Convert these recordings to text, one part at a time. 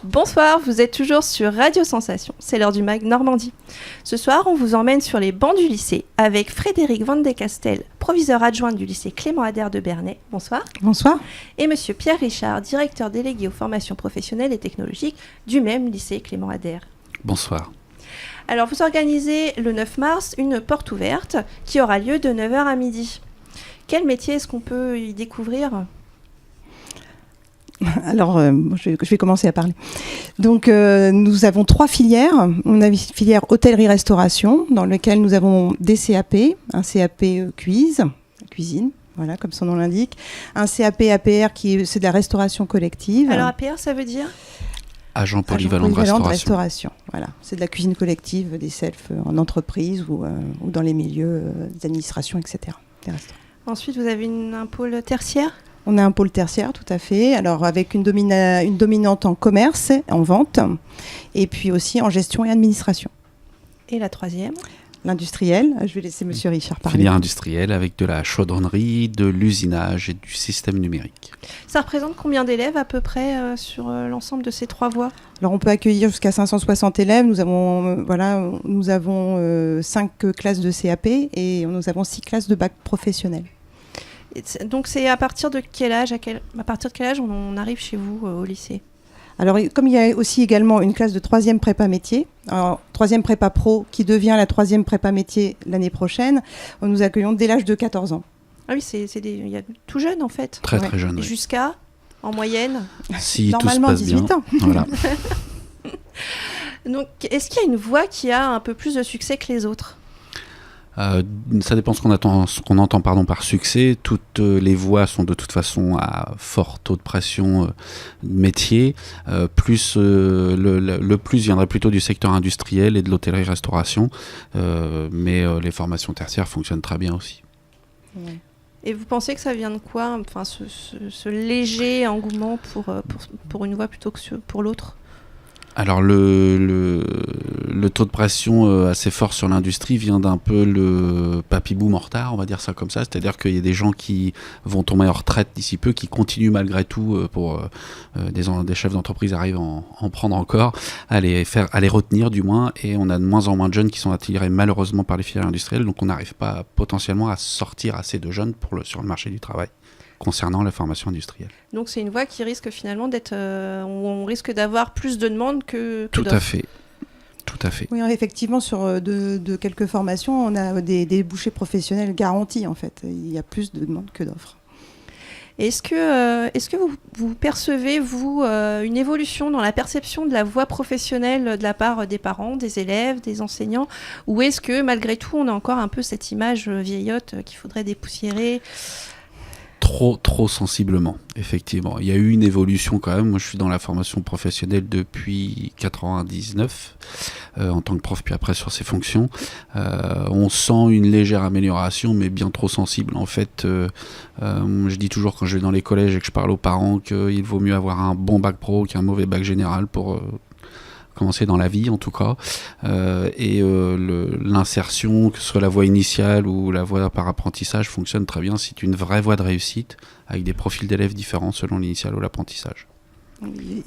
Bonsoir, vous êtes toujours sur Radio Sensation, c'est l'heure du MAG Normandie. Ce soir, on vous emmène sur les bancs du lycée avec Frédéric Van de Castel, proviseur adjoint du lycée Clément Ader de Bernay. Bonsoir. Bonsoir. Et monsieur Pierre Richard, directeur délégué aux formations professionnelles et technologiques du même lycée Clément Ader. Bonsoir. Alors, vous organisez le 9 mars une porte ouverte qui aura lieu de 9h à midi. Quel métier est-ce qu'on peut y découvrir ? Alors, je vais commencer à parler. Donc, nous avons 3 filières. On a une filière hôtellerie-restauration, dans laquelle nous avons des CAP, un CAP cuisine, voilà, comme son nom l'indique, un CAP APR c'est de la restauration collective. Alors, APR, ça veut dire ? Agent polyvalent de restauration. Voilà, c'est de la cuisine collective, des selfs en entreprise ou dans les milieux d'administration, etc. Ensuite, vous avez un pôle tertiaire ? On a un pôle tertiaire, tout à fait. Alors, avec une dominante en commerce, en vente, et puis aussi en gestion et administration. Et la troisième ? L'industriel. Je vais laisser monsieur Richard parler. Filière industrielle avec de la chaudronnerie, de l'usinage et du système numérique. Ça représente combien d'élèves à peu près sur l'ensemble de ces 3 voies ? Alors, on peut accueillir jusqu'à 560 élèves. Nous avons 5 classes de CAP et nous avons 6 classes de bac professionnel. Donc c'est à partir de quel âge, on arrive chez vous au lycée ? Alors comme il y a aussi également une classe de 3e prépa métier, 3e prépa pro qui devient la 3e prépa métier l'année prochaine, nous accueillons dès l'âge de 14 ans. Ah oui, il y a tout jeune en fait. Très jeune. Et jusqu'à, en moyenne si normalement tout se passe 18 bien. ans. Voilà. Donc est-ce qu'il y a une voie qui a un peu plus de succès que les autres ? Ça dépend ce qu'on entend par succès. Toutes les voies sont de toute façon à fort taux de pression métier. Le plus viendrait plutôt du secteur industriel et de l'hôtellerie-restauration. Mais les formations tertiaires fonctionnent très bien aussi. Ouais. Et vous pensez que ça vient de quoi, enfin, ce léger engouement pour une voie plutôt que pour l'autre ? Alors le taux de pression assez fort sur l'industrie vient d'un peu le papy boom en retard, on va dire ça comme ça, c'est-à-dire qu'il y a des gens qui vont tomber en retraite d'ici peu, qui continuent malgré tout pour des chefs d'entreprise arrivent à en prendre encore, à les retenir du moins, et on a de moins en moins de jeunes qui sont attirés malheureusement par les filières industrielles, donc on n'arrive pas potentiellement à sortir assez de jeunes sur le marché du travail concernant la formation industrielle. Donc c'est une voie qui risque finalement d'être... où on risque d'avoir plus de demandes que Tout d'offres. Tout à fait. Oui, effectivement, sur de quelques formations, on a des débouchés professionnels garantis en fait. Il y a plus de demandes que d'offres. Est-ce que vous percevez, vous, une évolution dans la perception de la voie professionnelle de la part des parents, des élèves, des enseignants ? Ou est-ce que malgré tout, on a encore un peu cette image vieillotte qu'il faudrait dépoussiérer ? Trop sensiblement, effectivement. Il y a eu une évolution quand même. Moi, je suis dans la formation professionnelle depuis 99, en tant que prof, puis après sur ces fonctions. On sent une légère amélioration, mais bien trop sensible. En fait, je dis toujours quand je vais dans les collèges et que je parle aux parents qu'il vaut mieux avoir un bon bac pro qu'un mauvais bac général pour... commencer dans la vie en tout cas, l'insertion, que ce soit la voie initiale ou la voie par apprentissage, fonctionne très bien. C'est une vraie voie de réussite avec des profils d'élèves différents selon l'initiale ou l'apprentissage.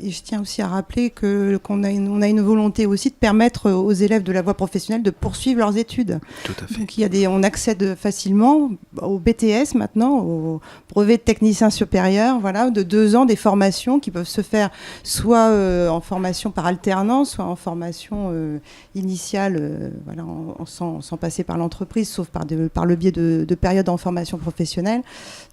Et je tiens aussi à rappeler qu'on a une volonté aussi de permettre aux élèves de la voie professionnelle de poursuivre leurs études. Tout à fait. Donc on accède facilement au BTS maintenant, au brevet de technicien supérieur, voilà, de 2 ans, des formations qui peuvent se faire soit en formation par alternance, soit en formation initiale, voilà, sans passer par l'entreprise, sauf par le biais de périodes en formation professionnelle.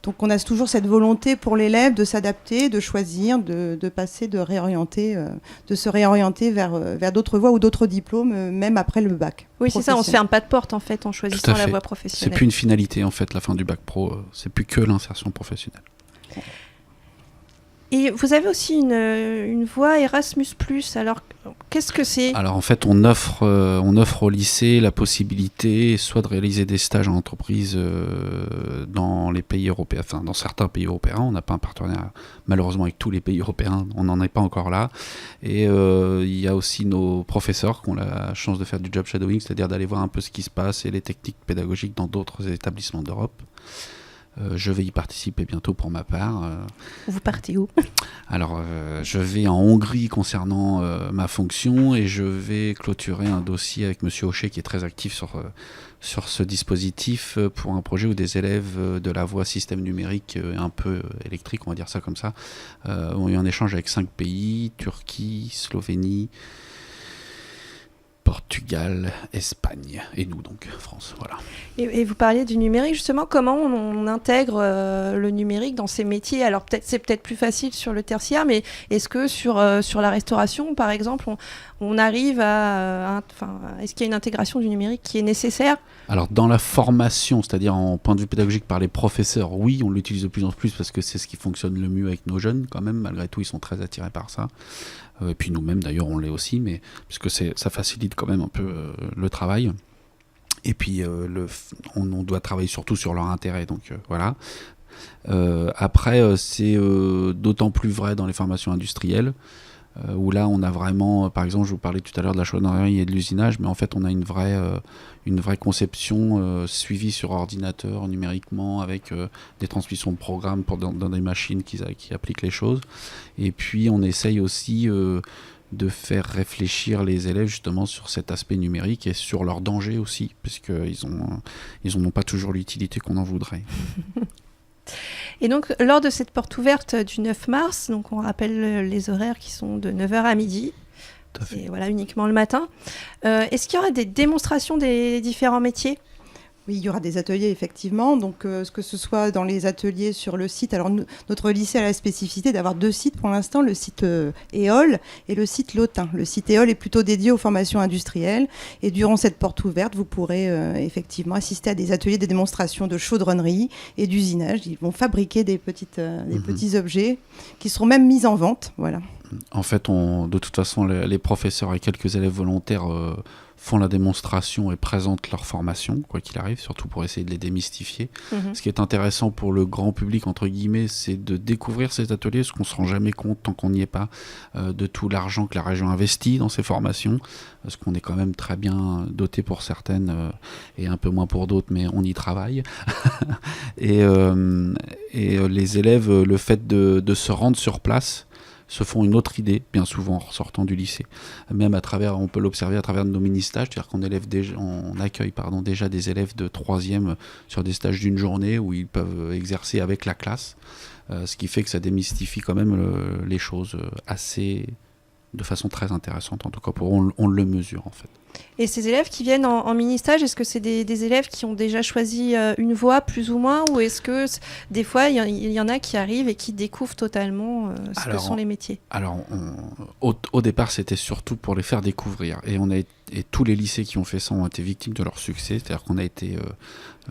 Donc on a toujours cette volonté pour l'élève de s'adapter, de choisir, de passer, de se réorienter vers d'autres voies ou d'autres diplômes, même après le bac. Oui, c'est ça, on se ferme pas de porte en fait en choisissant la voie professionnelle. C'est plus une finalité en fait, la fin du bac pro, c'est plus que l'insertion professionnelle. Et vous avez aussi une voie Erasmus+. Alors, qu'est-ce que c'est ? Alors en fait, on offre au lycée la possibilité soit de réaliser des stages en entreprise dans les pays européens, enfin dans certains pays européens. On n'a pas un partenariat malheureusement avec tous les pays européens, on n'en est pas encore là. Et il y a aussi nos professeurs qui ont la chance de faire du job shadowing, c'est-à-dire d'aller voir un peu ce qui se passe et les techniques pédagogiques dans d'autres établissements d'Europe. Je vais y participer bientôt pour ma part. Vous partez où? Alors, je vais en Hongrie concernant ma fonction et je vais clôturer un dossier avec Monsieur Hochet qui est très actif sur ce dispositif pour un projet où des élèves de la voie système numérique un peu électrique, on va dire ça comme ça, ont eu un échange avec 5 pays, Turquie, Slovénie, Portugal, Espagne et nous donc, France, voilà. Et vous parliez du numérique, justement, comment on intègre le numérique dans ces métiers? Alors c'est peut-être plus facile sur le tertiaire, mais est-ce que sur la restauration, par exemple, on arrive est-ce qu'il y a une intégration du numérique qui est nécessaire? Alors dans la formation, c'est-à-dire en point de vue pédagogique par les professeurs, oui, on l'utilise de plus en plus parce que c'est ce qui fonctionne le mieux avec nos jeunes quand même, malgré tout ils sont très attirés par ça. Et puis nous-mêmes d'ailleurs on l'est aussi, mais puisque ça facilite quand même un peu le travail. Et puis on doit travailler surtout sur leur intérêt, donc voilà. Après c'est d'autant plus vrai dans les formations industrielles, où là on a vraiment, par exemple je vous parlais tout à l'heure de la chaudronnerie et de l'usinage, mais en fait on a une vraie conception suivie sur ordinateur numériquement avec des transmissions de programmes dans des machines qui appliquent les choses. Et puis on essaye aussi de faire réfléchir les élèves justement sur cet aspect numérique et sur leurs dangers aussi, parce qu'ils n'ont pas toujours l'utilité qu'on en voudrait. Et donc, lors de cette porte ouverte du 9 mars, donc on rappelle les horaires qui sont de 9h à midi, et voilà, uniquement le matin, est-ce qu'il y aura des démonstrations des différents métiers? Oui, il y aura des ateliers, effectivement. Donc, que ce soit dans les ateliers sur le site. Alors, notre lycée a la spécificité d'avoir 2 sites pour l'instant, le site Éole et le site Lotin. Le site Éole est plutôt dédié aux formations industrielles. Et durant cette porte ouverte, vous pourrez effectivement assister à des ateliers, des démonstrations de chaudronnerie et d'usinage. Ils vont fabriquer des petits objets qui seront même mis en vente. Voilà. En fait, de toute façon, les professeurs et quelques élèves volontaires font la démonstration et présentent leur formation, quoi qu'il arrive, surtout pour essayer de les démystifier. Ce qui est intéressant pour le grand public, entre guillemets, c'est de découvrir ces ateliers, parce qu'on ne se rend jamais compte, tant qu'on n'y est pas, de tout l'argent que la région investit dans ces formations, parce qu'on est quand même très bien doté pour certaines, et un peu moins pour d'autres, mais on y travaille. et les élèves, le fait de se rendre sur place, se font une autre idée, bien souvent en sortant du lycée. Même on peut l'observer à travers nos mini-stages, c'est-à-dire qu'on accueille déjà des élèves de 3e sur des stages d'une journée où ils peuvent exercer avec la classe, ce qui fait que ça démystifie quand même les choses de façon très intéressante, en tout cas on le mesure en fait. Et ces élèves qui viennent en mini-stage, est-ce que c'est des élèves qui ont déjà choisi une voie plus ou moins, ou est-ce que des fois il y en a qui arrivent et qui découvrent totalement que sont les métiers? Alors au départ c'était surtout pour les faire découvrir, et tous les lycées qui ont fait ça ont été victimes de leur succès, c'est-à-dire qu'on a été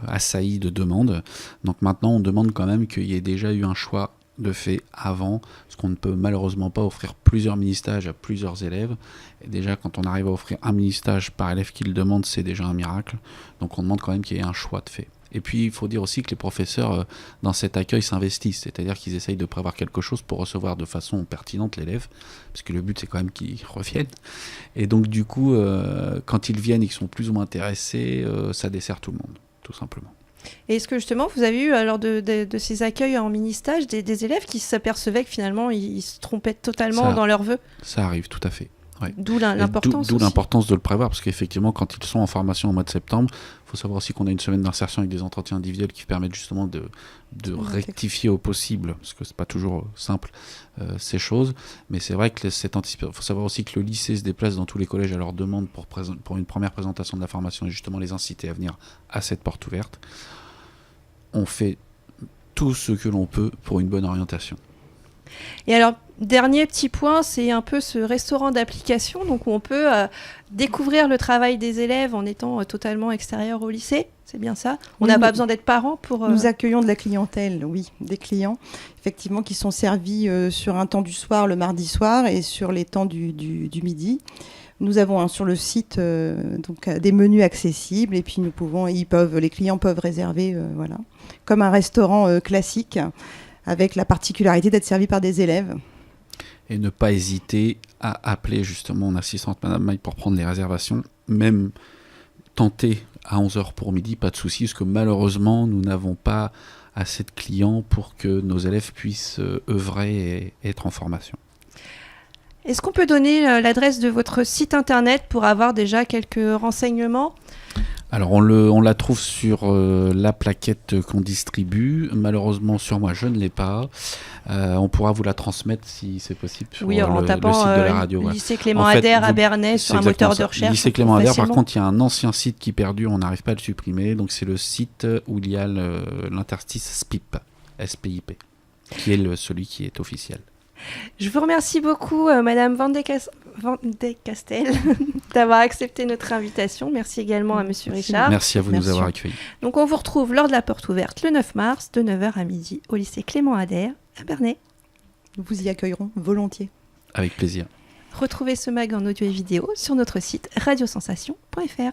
assaillis de demandes. Donc maintenant on demande quand même qu'il y ait déjà eu un choix de fait avant, parce qu'on ne peut malheureusement pas offrir plusieurs mini-stages à plusieurs élèves. Et déjà, quand on arrive à offrir un mini-stage par élève qui le demande, c'est déjà un miracle. Donc on demande quand même qu'il y ait un choix de fait. Et puis il faut dire aussi que les professeurs dans cet accueil s'investissent, c'est-à-dire qu'ils essayent de prévoir quelque chose pour recevoir de façon pertinente l'élève, parce que le but c'est quand même qu'ils reviennent. Et donc du coup, quand ils viennent et qu'ils sont plus ou moins intéressés, ça dessert tout le monde, tout simplement. Et est-ce que justement vous avez eu, lors de ces accueils en mini-stage, des élèves qui s'apercevaient que finalement ils se trompaient totalement dans leurs vœux? Ça arrive, tout à fait. Ouais. D'où l'importance. D'où l'importance de le prévoir, parce qu'effectivement, quand ils sont en formation au mois de septembre, il faut savoir aussi qu'on a une semaine d'insertion avec des entretiens individuels qui permettent justement de rectifier au possible, parce que c'est pas toujours simple ces choses. Mais c'est vrai que il faut savoir aussi que le lycée se déplace dans tous les collèges à leur demande pour une première présentation de la formation et justement les inciter à venir à cette porte ouverte. On fait tout ce que l'on peut pour une bonne orientation. Et alors, dernier petit point, c'est un peu ce restaurant d'application, donc où on peut découvrir le travail des élèves en étant totalement extérieur au lycée. C'est bien ça? On n'a pas besoin d'être parents pour... Nous accueillons de la clientèle, oui, des clients, effectivement, qui sont servis sur un temps du soir, le mardi soir, et sur les temps du midi. Nous avons sur le site donc, des menus accessibles, et puis les clients peuvent réserver, voilà, comme un restaurant classique, avec la particularité d'être servi par des élèves. Et ne pas hésiter à appeler justement mon assistante Madame Maille pour prendre les réservations, même tenter à 11h pour midi, pas de souci, parce que malheureusement nous n'avons pas assez de clients pour que nos élèves puissent œuvrer et être en formation. Est-ce qu'on peut donner l'adresse de votre site internet pour avoir déjà quelques renseignements ? Alors on la trouve sur la plaquette qu'on distribue. Malheureusement sur moi je ne l'ai pas. On pourra vous la transmettre si c'est possible sur oui, en le tapant site de la radio. lycée Clément Adair à Bernay sur un moteur de recherche. Lycée Clément Adair, par contre il y a un ancien site qui perdure, on n'arrive pas à le supprimer. Donc c'est le site où il y a l'interstice SPIP, SPIP, qui est celui qui est officiel. Je vous remercie beaucoup, Madame Van de Castel, d'avoir accepté notre invitation. Merci également à Monsieur Richard. Merci à vous de nous avoir accueillis. Donc, on vous retrouve lors de la porte ouverte le 9 mars, de 9h à midi, au lycée Clément Adair, à Bernay. Nous vous y accueillerons volontiers. Avec plaisir. Retrouvez ce mag en audio et vidéo sur notre site radiosensation.fr.